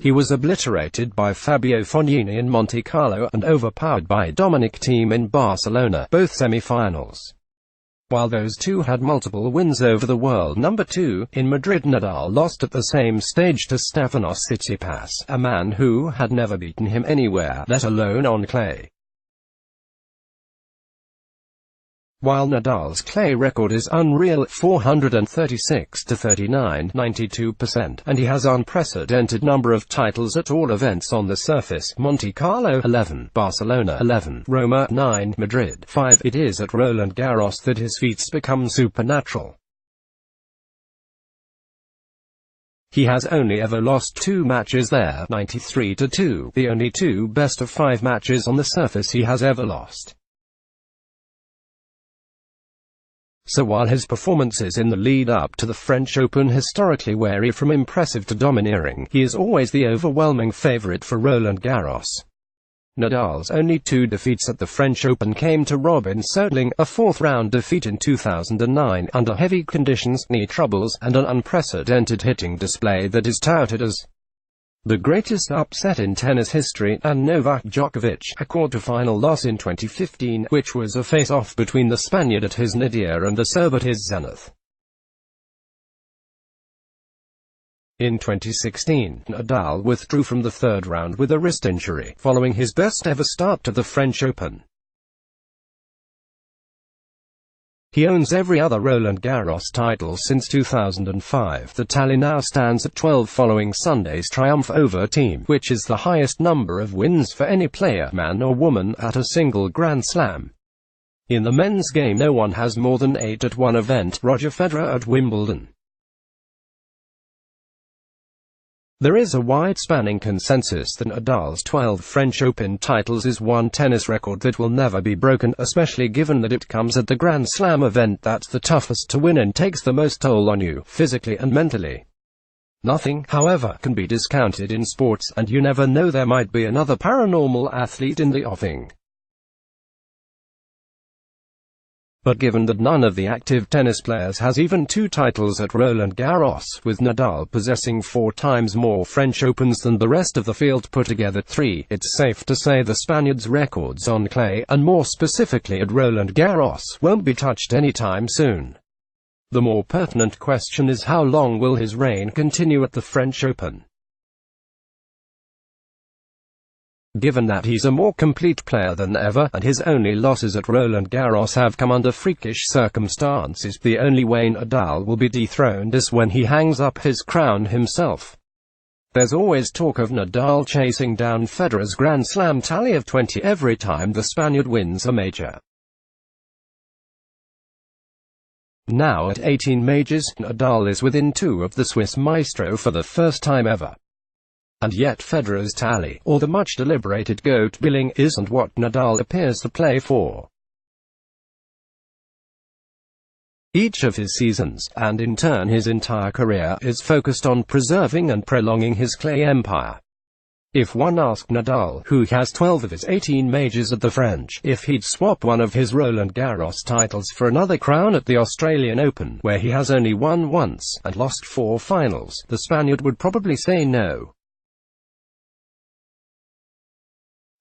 He was obliterated by Fabio Fognini in Monte Carlo and overpowered by Dominic Thiem in Barcelona, both semi-finals. While those two had multiple wins over the world number 2, in Madrid Nadal lost at the same stage to Stefanos Tsitsipas, a man who had never beaten him anywhere, let alone on clay. While Nadal's clay record is unreal at 436-39, 92%, and he has unprecedented number of titles at all events on the surface, Monte Carlo 11, Barcelona 11, Roma 9, Madrid 5, it is at Roland Garros that his feats become supernatural. He has only ever lost 2 matches there, 93-2, the only 2 best-of-5 matches on the surface he has ever lost. So while his performances in the lead-up to the French Open historically vary from impressive to domineering, he is always the overwhelming favorite for Roland Garros. Nadal's only 2 defeats at the French Open came to Robin Soetling, a 4th-round defeat in 2009, under heavy conditions, knee troubles, and an unprecedented hitting display that is touted as the greatest upset in tennis history, and Novak Djokovic, a quarter-final loss in 2015, which was a face-off between the Spaniard at his nadir and the Serb at his zenith. In 2016, Nadal withdrew from the 3rd round with a wrist injury, following his best-ever start to the French Open. He owns every other Roland Garros title since 2005. The tally now stands at 12 following Sunday's triumph over Thiem, which is the highest number of wins for any player, man or woman, at a single Grand Slam. In the men's game no one has more than 8 at one event, Roger Federer at Wimbledon. There is a wide-spanning consensus that Nadal's 12 French Open titles is one tennis record that will never be broken, especially given that it comes at the Grand Slam event that's the toughest to win and takes the most toll on you, physically and mentally. Nothing, however, can be discounted in sports, and you never know, there might be another paranormal athlete in the offing. But given that none of the active tennis players has even 2 titles at Roland Garros, with Nadal possessing 4 times more French Opens than the rest of the field put together 3, it's safe to say the Spaniard's records on clay, and more specifically at Roland Garros, won't be touched anytime soon. The more pertinent question is how long will his reign continue at the French Open? Given that he's a more complete player than ever, and his only losses at Roland Garros have come under freakish circumstances, the only way Nadal will be dethroned is when he hangs up his crown himself. There's always talk of Nadal chasing down Federer's Grand Slam tally of 20 every time the Spaniard wins a major. Now at 18 majors, Nadal is within 2 of the Swiss maestro for the first time ever. And yet Federer's tally, or the much-deliberated GOAT billing, isn't what Nadal appears to play for. Each of his seasons, and in turn his entire career, is focused on preserving and prolonging his clay empire. If one asked Nadal, who has 12 of his 18 majors at the French, if he'd swap one of his Roland Garros titles for another crown at the Australian Open, where he has only won once, and lost 4 finals, the Spaniard would probably say no.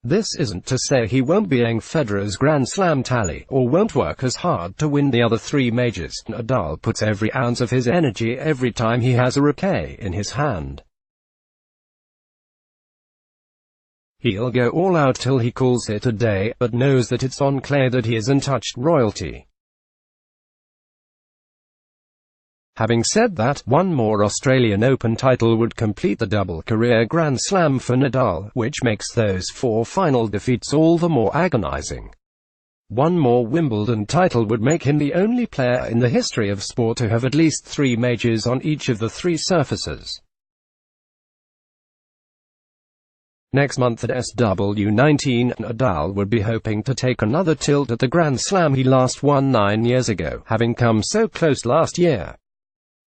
This isn't to say he won't be eyeing Federer's Grand Slam tally, or won't work as hard to win the other 3 majors. Nadal puts every ounce of his energy every time he has a raquet in his hand. He'll go all out till he calls it a day, but knows that it's on clay that he is untouched royalty. Having said that, one more Australian Open title would complete the double career Grand Slam for Nadal, which makes those 4 final defeats all the more agonizing. One more Wimbledon title would make him the only player in the history of sport to have at least 3 majors on each of the 3 surfaces. Next month at SW19, Nadal would be hoping to take another tilt at the Grand Slam he last won 9 years ago, having come so close last year.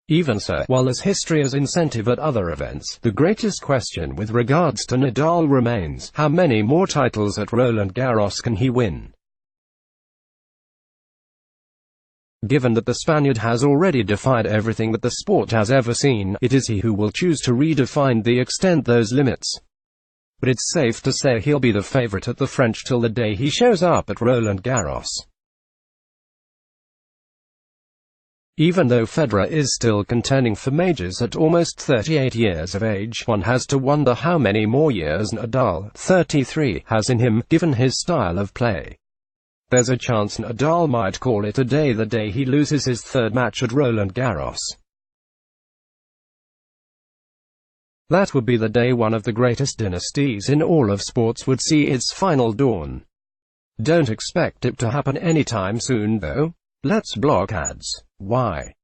Even so, while there's history as incentive at other events, the greatest question with regards to Nadal remains, how many more titles at Roland Garros can he win? Given that the Spaniard has already defied everything that the sport has ever seen, it is he who will choose to redefine the extent those limits. But it's safe to say he'll be the favorite at the French till the day he shows up at Roland Garros. Even though Federer is still contending for majors at almost 38 years of age, one has to wonder how many more years Nadal, 33, has in him, given his style of play. There's a chance Nadal might call it a day the day he loses his third match at Roland Garros. That would be the day one of the greatest dynasties in all of sports would see its final dawn. Don't expect it to happen anytime soon though. Let's block ads. Why?